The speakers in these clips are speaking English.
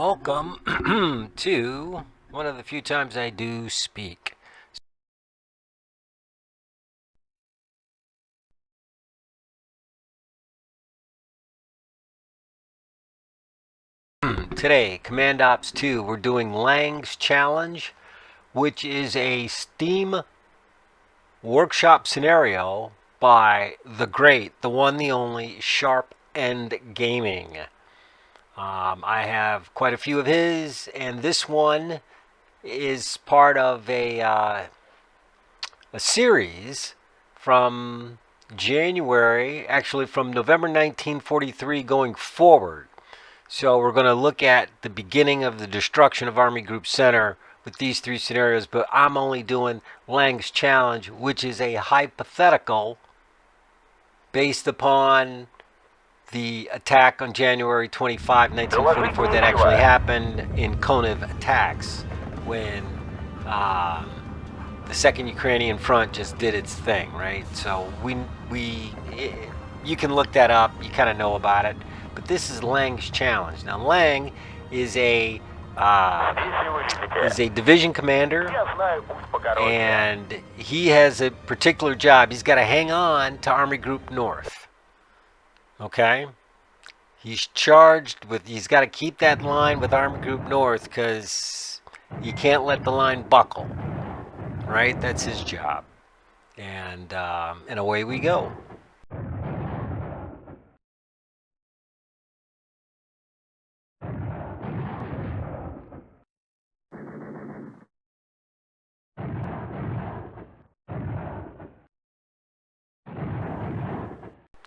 Welcome to one of the few times I do speak. Today, Command Ops 2, we're doing Lang's Challenge, which is a Steam workshop scenario by the great, the one, the only, Sharp End Gaming. I have quite a few of his, and this one is part of a series from January, actually from November 1943 going forward. So we're going to look at the beginning of the destruction of Army Group Center with these three scenarios, but I'm only doing Lang's Challenge, which is a hypothetical based upon the attack on January 25, 1944 that actually happened in Konev Attacks when the Second Ukrainian Front just did its thing, right? So you can look that up. You kind of know about it. But this is Lang's Challenge. Now, Lang is a division commander, and he has a particular job. He's got to hang on to Army Group North. Okay? He's charged with, he's got to keep that line with Army Group North because you can't let the line buckle. Right? That's his job. And away we go.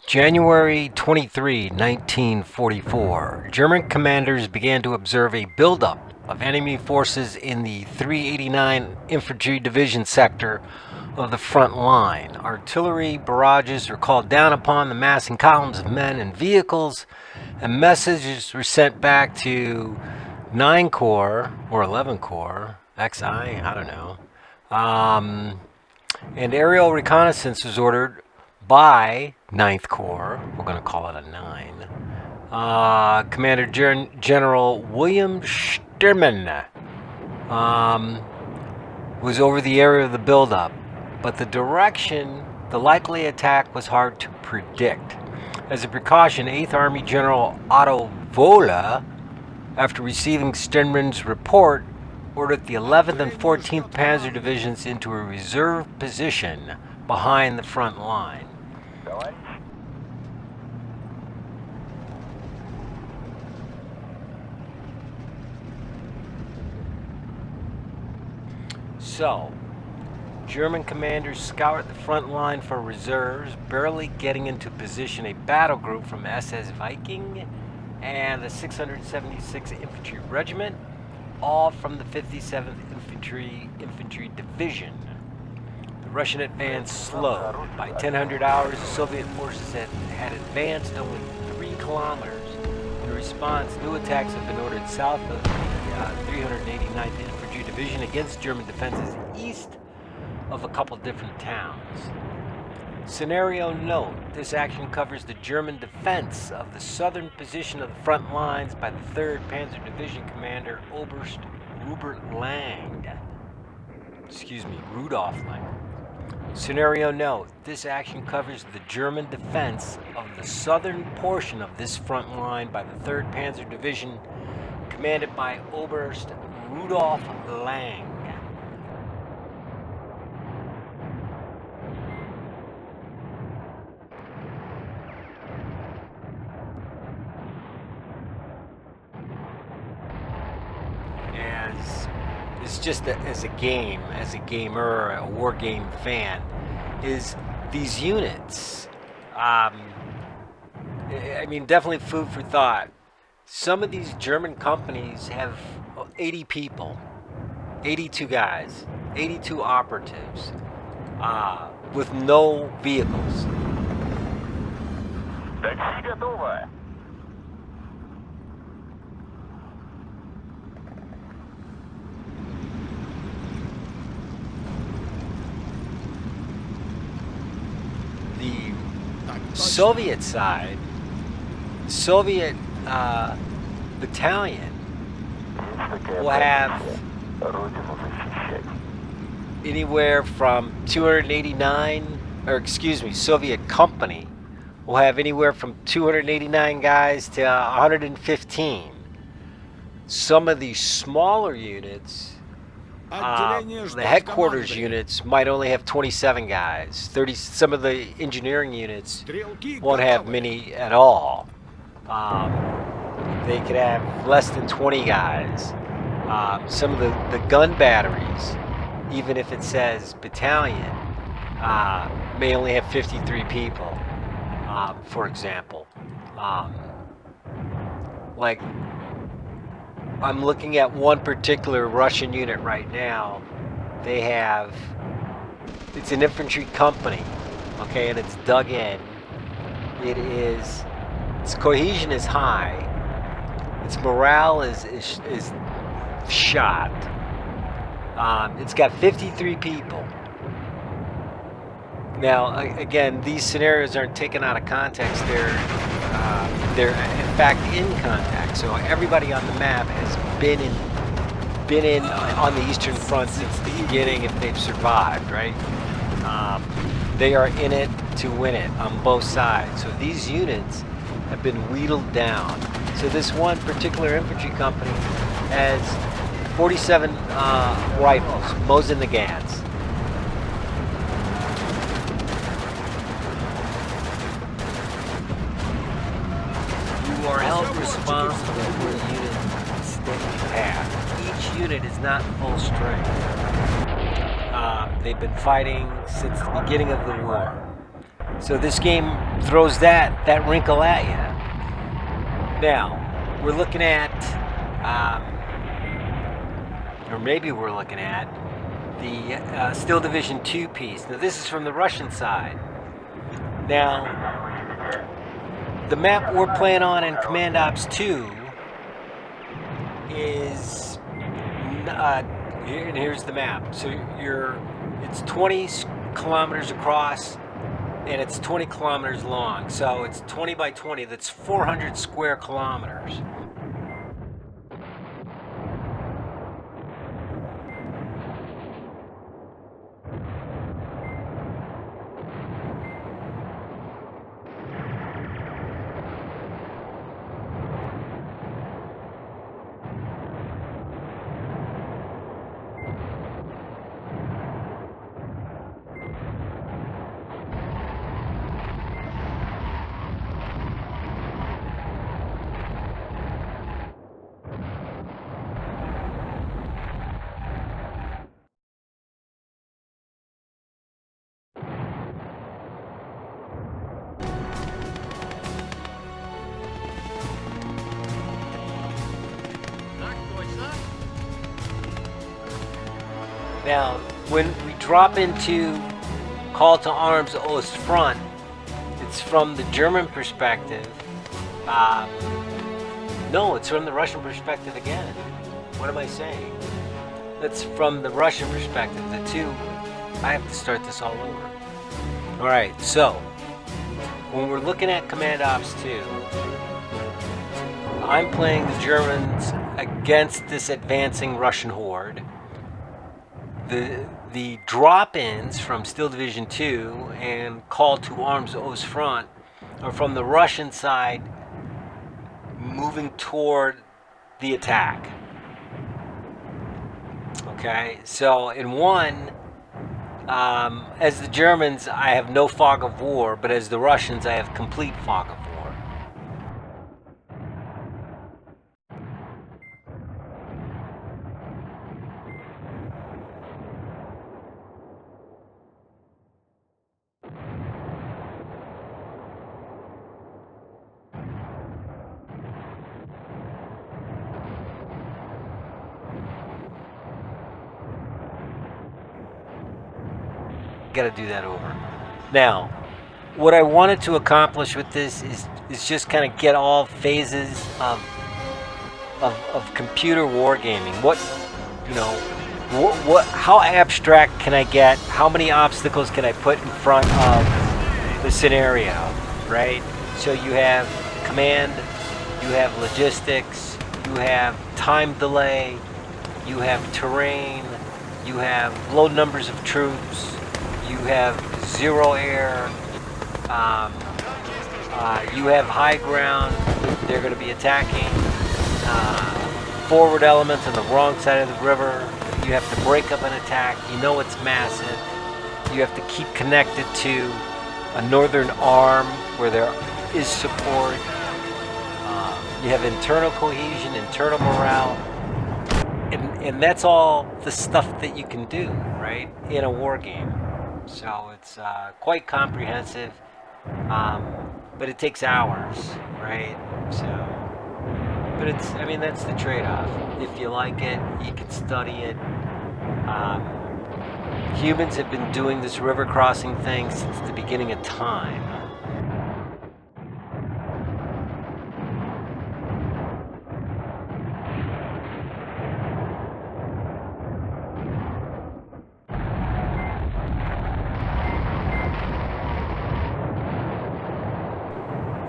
January 23, 1944. German commanders began to observe a buildup of enemy forces in the 389 Infantry Division sector of the front line. Artillery barrages were called down upon the massing columns of men and vehicles, and messages were sent back to 9 Corps or 11 Corps, XI, I don't know. And aerial reconnaissance was ordered by 9th Corps, we're going to call it a 9. Commander General William Sturman was over the area of the buildup, but the direction, the likely attack was hard to predict. As a precaution, 8th Army General Otto Wohler, after receiving Sturman's report, ordered the 11th and 14th Panzer Divisions into a reserve position behind the front line. So, German commanders scoured the front line for reserves, barely getting into position a battle group from SS Viking and the 676th Infantry Regiment, all from the 57th Infantry Division. The Russian advance slowed. By 1000 hours, the Soviet forces had advanced only 3 kilometers. In response, new attacks have been ordered south of the 389th Infantry Division against German defenses east of a couple different towns. Scenario note, this action covers the German defense of the southern position of the front lines by the 3rd Panzer Division Commander Oberst Rudolf Lang. Scenario note, this action covers the German defense of the southern portion of this front line by the 3rd Panzer Division, commanded by Oberst Rudolf Lang. It's just as a gamer, a Wargame fan, is these units. I mean, definitely food for thought. Some of these German companies have 80 people, 82 guys, 82 operatives, with no vehicles. Такси готово. The Soviet side, Soviet battalion will have anywhere from 289, or excuse me, Soviet company will have anywhere from 289 guys to 115. Some of these smaller units, the headquarters units might only have 27 guys. 30. Some of the engineering units won't have many at all. They could have less than 20 guys. Some of the gun batteries, even if it says battalion, may only have 53 people, for example. Like, I'm looking at one particular Russian unit right now. They have, it's an infantry company, okay, and it's dug in. Its cohesion is high. Its morale is shot. It's got 53 people. Now, again, these scenarios aren't taken out of context. They're in fact in context. So everybody on the map has been in on the Eastern Front since the beginning if they've survived, right? They are in it to win it on both sides. So these units have been wheedled down. So this one particular infantry company has 47 rifles, Mosin Nagants. You are held responsible for the unit that you have. Each unit is not full strength. They've been fighting since the beginning of the war. So this game throws that wrinkle at you. Now, we're looking at, or maybe we're looking at, the Steel Division 2 piece. Now this is from the Russian side. Now, the map we're playing on in Command Ops 2 is, and here's the map. So it's 20 kilometers across, and it's 20 kilometers long. So it's 20 by 20. That's 400 square kilometers. Now, when we drop into Call to Arms Ost Front, it's from the German perspective. No, it's from the Russian perspective again. What am I saying? That's from the Russian perspective. The two, I have to start this all over. Alright, so, when we're looking at Command Ops 2, I'm playing the Germans against this advancing Russian horde. The drop-ins from Steel Division 2 and Call to Arms Ost Front are from the Russian side moving toward the attack. Okay, so in one, as the Germans, I have no fog of war, but as the Russians, I have complete fog of war. Got to do that over. Now, what I wanted to accomplish with this is just kind of get all phases of computer wargaming. How abstract can I get? How many obstacles can I put in front of the scenario, right? So you have command, you have logistics, you have time delay, you have terrain, you have low numbers of troops, you have zero air, you have high ground, they're going to be attacking forward elements on the wrong side of the river. You have to break up an attack, you know it's massive. You have to keep connected to a northern arm where there is support. You have internal cohesion, internal morale, and that's all the stuff that you can do, right, in a war game. So it's quite comprehensive, but it takes hours, right? So, but it's, I mean, that's the trade-off. If you like it, you can study it. Humans have been doing this river crossing thing since the beginning of time.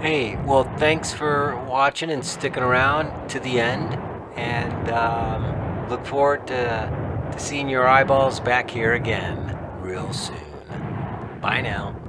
Hey, well, thanks for watching and sticking around to the end, and look forward to seeing your eyeballs back here again real soon. Bye now.